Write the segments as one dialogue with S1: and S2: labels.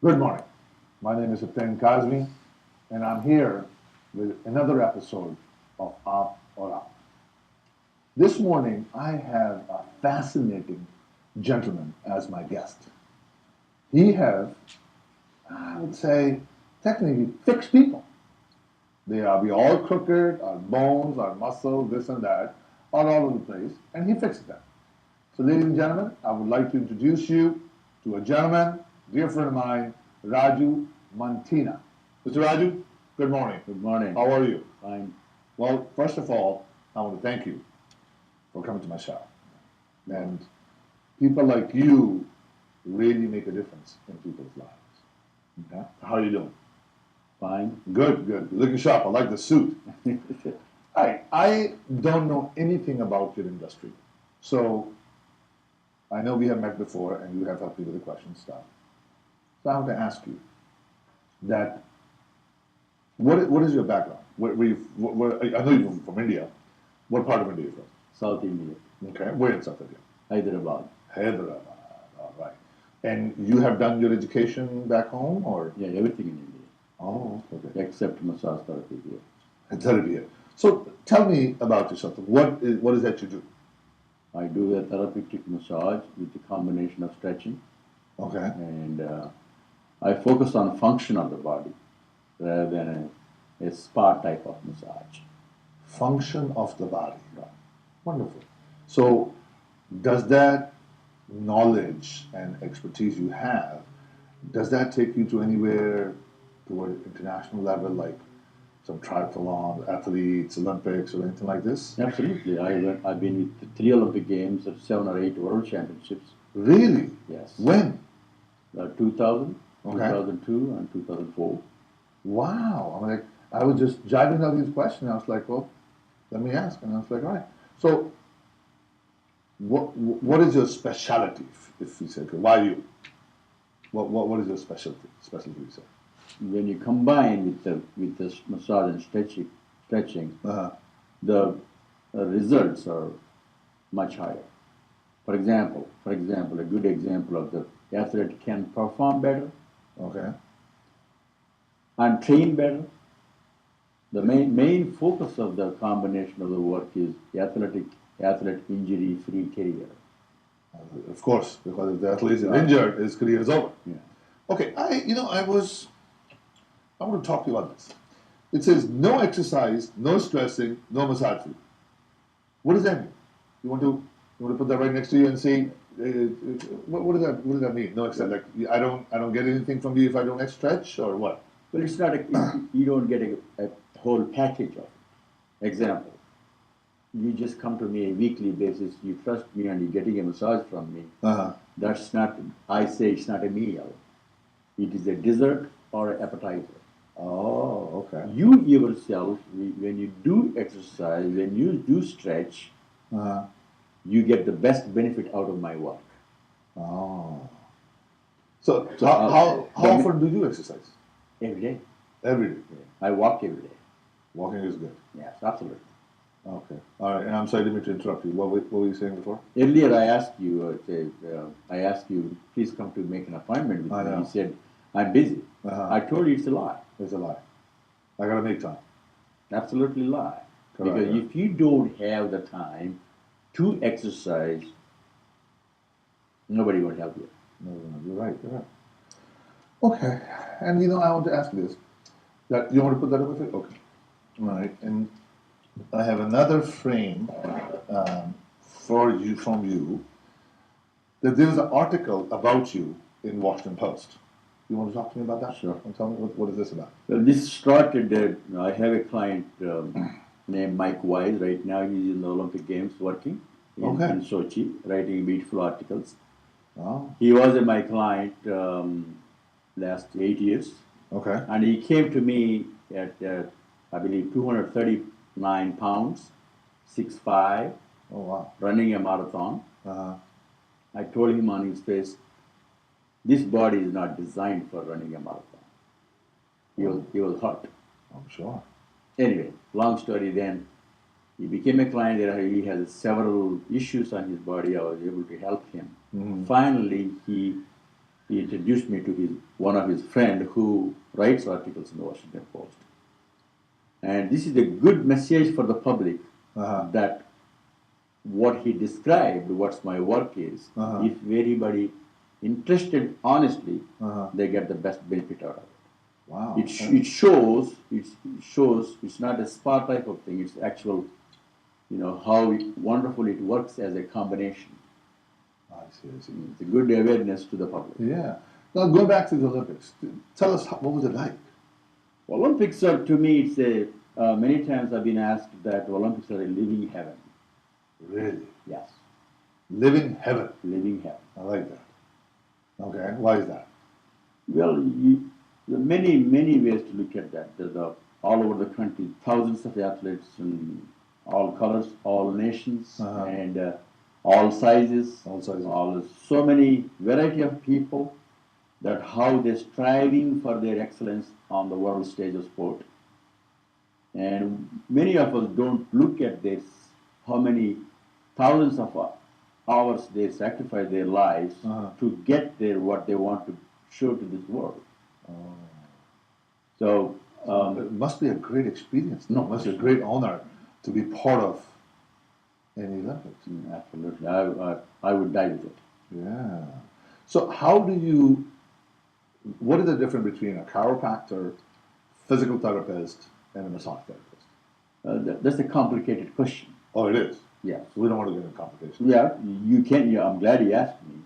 S1: Good morning. My name is Utain Kazmi, and I'm here with another episode of Up or Up. This morning, I have a fascinating gentleman as my guest. He has, I would say, technically fixed people. We all crooked, our bones, our muscles, this and that, are all over the place, and he fixes them. So, ladies and gentlemen, I would like to introduce you to a gentleman, dear friend of mine, Raju Mantina. Mr. Raju, good morning.
S2: Good morning.
S1: How are you?
S2: Fine.
S1: Well, first of all, I want to thank you for coming to my show. And people like you really make a difference in people's lives. Okay? How are you doing?
S2: Fine.
S1: Good, good. You're looking sharp. I like the suit. I don't know anything about your industry. So I know we have met before and you have helped me with the question stuff. So I want to ask you that what is your background? I know you're from India. What part of India are you from?
S2: South India.
S1: Okay, where in South India?
S2: Hyderabad.
S1: Hyderabad. All right. And you have done your education back home, or?
S2: Yeah, everything in India.
S1: Oh, okay.
S2: Except massage therapy here.
S1: Therapy here. So tell me about yourself. What is that you do?
S2: I do a therapeutic massage with a combination of stretching.
S1: Okay.
S2: And I focus on function of the body rather than a spa type of massage.
S1: Function of the body. Wonderful. So does that knowledge and expertise you have, does that take you to anywhere toward international level, like some triathlon, athletes, Olympics, or anything like this?
S2: Absolutely. I've been with 3 Olympic Games and 7 or 8 World Championships.
S1: Really?
S2: Yes.
S1: When?
S2: 2000,
S1: Okay.
S2: 2002, and 2004.
S1: Wow. I'm like, I was just jiving all these questions. I was like, well, let me ask. And I was like, all right. So what is your specialty, if you say, okay, why you? What is your specialty you say?
S2: When you combine with the massage and stretching, the results are much higher. For example, a good example of the athlete can perform better,
S1: Okay.
S2: and train better. The main focus of the combination of the work is athlete injury-free career.
S1: Of course, because if the athlete is injured, his career is over.
S2: Yeah.
S1: Okay, I want to talk to you about this. It says no exercise, no stressing, no massage food. What does that mean? You want to put that right next to you and say, what does that mean? No exercise, like I don't get anything from you if I don't stretch, or what?
S2: But it's not you don't get a whole package of it. Example, you just come to me a weekly basis, you trust me and you're getting a massage from me. That's not, I say it's not a meal. It is a dessert or an appetizer.
S1: Oh, okay.
S2: You yourself, when you do exercise, when you do stretch, you get the best benefit out of my work.
S1: Oh. So how often do you exercise?
S2: Every day.
S1: Every day.
S2: I walk every day.
S1: Walking is good.
S2: Yes, absolutely.
S1: Okay. All right. And I'm sorry, I didn't mean to interrupt you. What were you saying before?
S2: Earlier, I asked you, please come to make an appointment with me. You said, I'm busy. I told you it's a lie.
S1: It's a lie. I gotta make time.
S2: Absolutely lie.
S1: Correct.
S2: Because if you don't have the time to exercise, nobody will help you.
S1: No, you're right. You're right. Okay. And I want to ask you this. That you want to put that up with it? Okay. All right. And I have another frame from you. That there was an article about you in Washington Post. You want to talk to me about that?
S2: Sure.
S1: And tell me what is this about?
S2: Well, this started. I have a client named Mike Wise. Right now, he's in the Olympic Games working in Sochi, writing beautiful articles.
S1: Oh.
S2: He was my client last 8 years.
S1: Okay.
S2: And he came to me at, I believe, 239 pounds, 6'5".
S1: Oh, wow.
S2: Running a marathon. I told him on his face, this body is not designed for running a marathon. He was hurt.
S1: I'm sure.
S2: Anyway, long story then, he became a client there. He has several issues on his body. I was able to help him. Finally, he He introduced me to one of his friend who writes articles in the Washington Post. And this is a good message for the public that what he described, what my work is, if anybody interested honestly, they get the best benefit out of it.
S1: Wow.
S2: It shows it's not a spa type of thing, it's actual, how wonderful it works as a combination.
S1: I see.
S2: It's a good awareness to the public.
S1: Yeah. Now, going back to the Olympics, tell us, what was it like?
S2: Olympics are, to me, it's many times I've been asked that Olympics are a living heaven.
S1: Really?
S2: Yes.
S1: Living heaven.
S2: Living heaven.
S1: I like that. Okay. Why is that?
S2: Well, there are many ways to look at that. There's all over the country, thousands of athletes in all colors, all nations, and all sizes.
S1: All sizes.
S2: So many variety of people that how they're striving for their excellence on the world stage of sport. And many of us don't look at this, how many thousands of hours they sacrifice their lives to get there what they want to show to this world. So
S1: it must be a great experience. No, it must be a great honor to be part of any Olympics.
S2: Absolutely, I would die with it.
S1: Yeah. So what is the difference between a chiropractor, physical therapist, and a massage therapist?
S2: That's a complicated question.
S1: Oh, it is?
S2: Yes.
S1: So we don't want to get into complications.
S2: Yeah, you can. Yeah, I'm glad you asked me.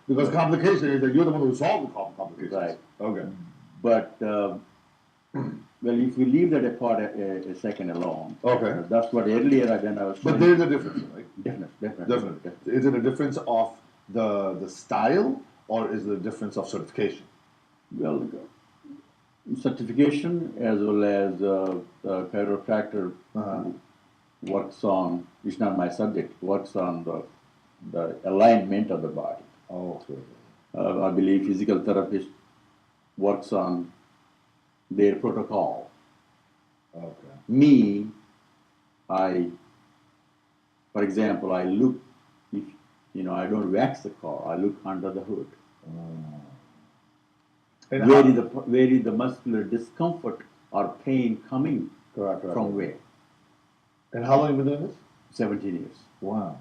S1: Because complication is that you're the one who solved the complications.
S2: Right.
S1: Okay.
S2: But, well, if we leave that apart a second alone.
S1: Okay.
S2: That's what earlier when I was
S1: But there's a difference, right?
S2: Definitely.
S1: Is it a difference of the style, or is it a difference of certification?
S2: Well, certification as well as the chiropractor works on, it's not my subject, works on the alignment of the body.
S1: Oh, okay.
S2: I believe physical therapist works on their protocol.
S1: Okay.
S2: Me, for example, I look, if I don't wax the car, I look under the hood. Where is the muscular discomfort or pain coming from where?
S1: And how long have you been doing this?
S2: 17 years.
S1: Wow.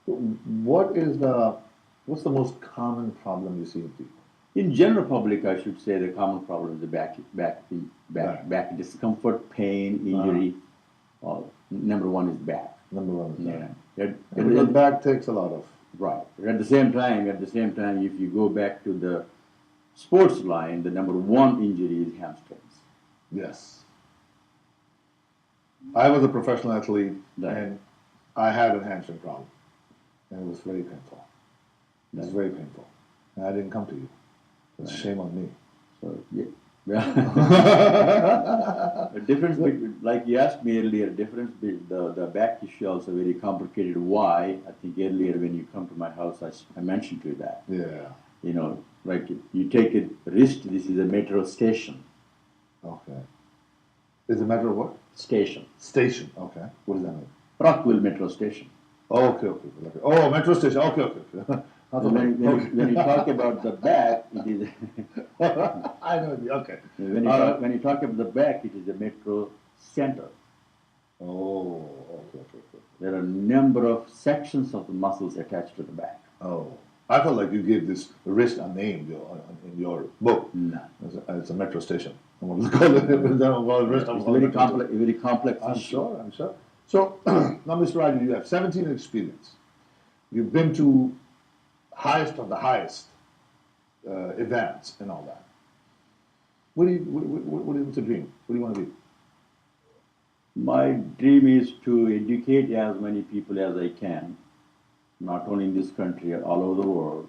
S1: What's the most common problem you see in people?
S2: In general public, I should say the common problem is the back discomfort, pain, injury. Number one is back.
S1: Number one is back.
S2: Yeah.
S1: And the back takes a lot of.
S2: Right. At the same time, if you go back to the sports line, the number one injury is hamstrings.
S1: Yes. I was a professional athlete, and I had a hamstring problem, and it was very painful. It was very painful, and I didn't come to you. It's shame on me.
S2: So yeah. The difference between, like you asked me earlier, the back issue also very complicated. Why? I think earlier when you come to my house, I mentioned to you that.
S1: Yeah.
S2: Like you take a wrist. This is a metro station.
S1: Okay. Is it a matter of what?
S2: Station.
S1: Station. Okay. What does that mean?
S2: Rockville Metro Station.
S1: Oh, okay. Oh, metro station. Okay.
S2: When you talk about the back, it is.
S1: I know. Okay.
S2: When you talk about the back, it is a metro center.
S1: Oh, okay.
S2: There are a number of sections of the muscles attached to the back.
S1: Oh, I felt like you gave this wrist a name in your book.
S2: No.
S1: It's a metro station. I'm going to call it wrist.
S2: It's very complex.
S1: I'm sure. So, now, Mr. Raju, you have 17 experience. You've been to highest of the highest events and all that. What's your dream? What do you want to be?
S2: My dream is to educate as many people as I can, not only in this country, all over the world.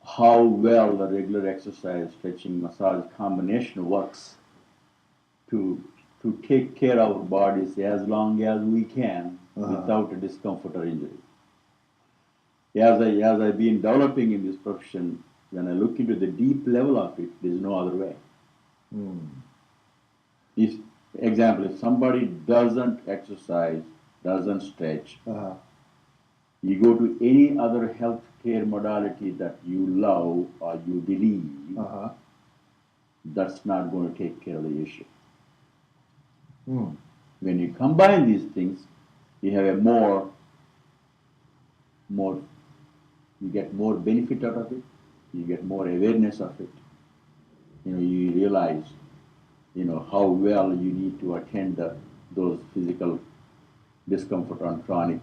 S2: How well the regular exercise, stretching, massage combination works to take care of our bodies as long as we can without a discomfort or injury. As I've been developing in this profession, when I look into the deep level of it, there's no other way. If somebody doesn't exercise, doesn't stretch, You go to any other healthcare modality that you love or you believe, that's not going to take care of the issue. When you combine these things, you have a more, you get more benefit out of it, you get more awareness of it. You realize, how well you need to attend those physical discomfort and chronic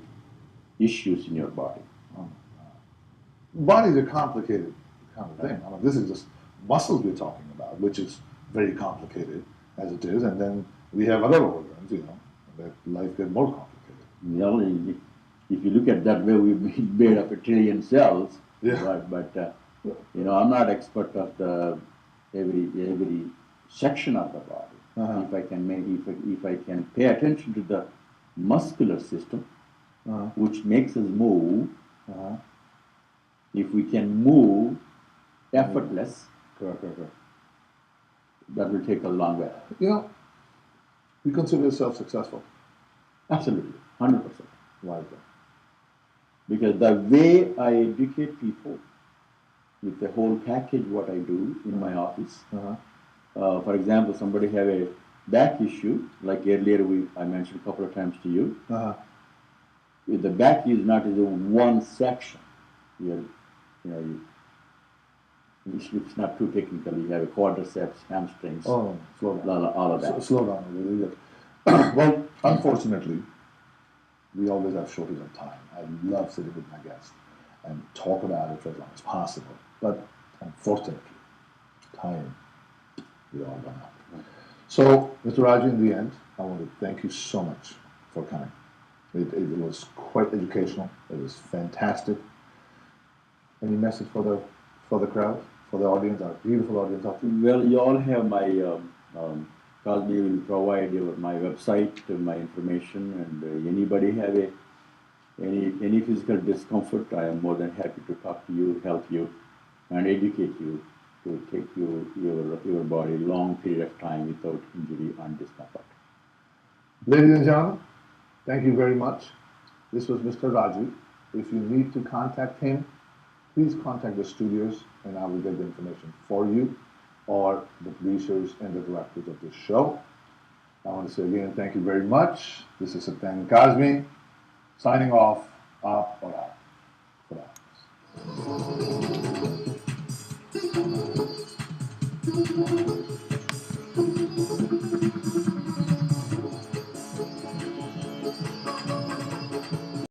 S2: issues in your body.
S1: Bodies are complicated kind of thing. I mean, this is just muscles we're talking about, which is very complicated as it is, and then we have other organs, that life gets more complicated.
S2: Well, if you look at that way, we've made up 1 trillion cells.
S1: Yeah.
S2: But I'm not expert of the every section of the body. If I can pay attention to the muscular system, which makes us move. If we can move effortless, that will take a long way.
S1: You consider yourself successful?
S2: Absolutely, 100%.
S1: Why is that?
S2: Because the way I educate people with the whole package, what I do in my office. For example, somebody have a back issue, like earlier I mentioned a couple of times to you. The back is not in one section. It's not too technical. You have a quadriceps, hamstrings,
S1: slow down.
S2: All of that.
S1: Slow down a little bit. Well, unfortunately, we always have shortage of time. I love sitting with my guests and talk about it for as long as possible. But unfortunately, time, we all run out. So, Mr. Raju, in the end, I want to thank you so much for coming. It was quite educational. It was fantastic. Any message for the crowd, for the audience, our beautiful audience out there?
S2: Well, you all have my, Cosby will provide my website, my information, and anybody have any physical discomfort, I am more than happy to talk to you, help you, and educate you to take your body long period of time without injury and discomfort.
S1: Ladies and gentlemen, thank you very much. This was Mr. Raju. If you need to contact him, please contact the studios and I will get the information for you, or the producers and the directors of this show. I want to say again, thank you very much. This is Satyan Kazmi, signing off, up or out. Good